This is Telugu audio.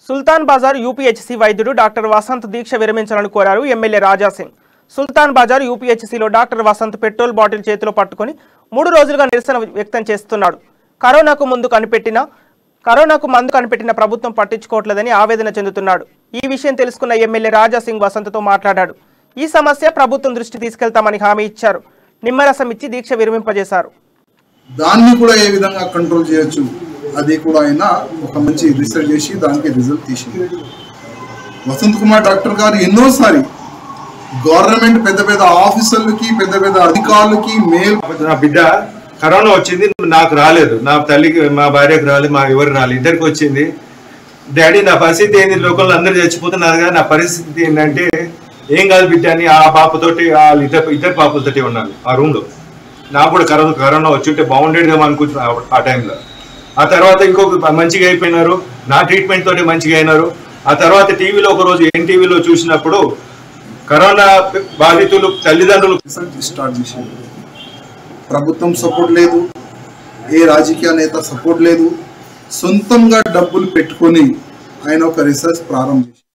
సుల్తాన్ బాజార్ యూపీహెచ్సీ వైద్యుడు డాక్టర్ వసంత్ దీక్ష విరమించాలని కోరారు ఎమ్మెల్యే రాజాసింగ్. సుల్తాన్ బాజార్ యూపీహెచ్సీలో డాక్టర్ వసంత్ పెట్రోల్ బాటిల్ చేతిలో పట్టుకొని 3 రోజులుగా నిరసన వ్యక్తం చేస్తున్నాడు. కరోనాకు మందు కనిపెట్టిన ప్రభుత్వం పట్టించుకోవట్లేదని ఆవేదన చెందుతున్నాడు. ఈ విషయం తెలుసుకున్న ఎమ్మెల్యే రాజాసింగ్ వసంత్తో మాట్లాడాడు. ఈ సమస్య ప్రభుత్వం దృష్టి తీసుకెళ్తామని హామీ ఇచ్చారు. నిమ్మరసం ఇచ్చి దీక్ష విరమింపజేశారు. దాన్ని కూడా ఏ విధంగా కంట్రోల్ చేయొచ్చు అది కూడా ఆయన ఒక మంచి రీసెర్చ్ చేసి దానికి రిజల్ట్ తీసింది. వసంత్ కుమార్ డాక్టర్ గారు ఎన్నోసారి గవర్నమెంట్ పెద్ద పెద్ద ఆఫీసర్లకి పెద్ద పెద్ద అధికారులకి మేల్ నా బిడ్డ కరోనా వచ్చింది, నాకు రాలేదు, నా తల్లికి మా భార్యకు రాలేదు, మా ఎవరు రాలేదు, ఇద్దరికి వచ్చింది. డాడీ నా పరిస్థితి ఏంది, లోకల్లో అందరూ చచ్చిపోతున్నారు కదా, నా పరిస్థితి ఏంటంటే ఏం కాదు బిడ్డ అని ఆ పాపతోటి ఇద్దరు పాపలతోటి ఉన్నాను ఆ రూమ్లో. నాకు కూడా కరోనా వచ్చి ఉంటే బాగుండేదేమో అనుకుంటున్నా ఆ టైంలో. ఆ తర్వాత ఇంకొక మంచిగా అయిపోయినారు, నా ట్రీట్మెంట్ తోటి మంచిగా అయినారు. ఆ తర్వాత టీవీలో ఒకరోజు ఎన్టీవీలో చూసినప్పుడు కరోనా బాధితులు తల్లిదండ్రులు స్టార్ట్ చేశారు. ప్రభుత్వం సపోర్ట్ లేదు, ఏ రాజకీయ నేత సపోర్ట్ లేదు, సొంతంగా డబ్బులు పెట్టుకొని ఆయన ఒక రీసెర్చ్ ప్రారంభించారు.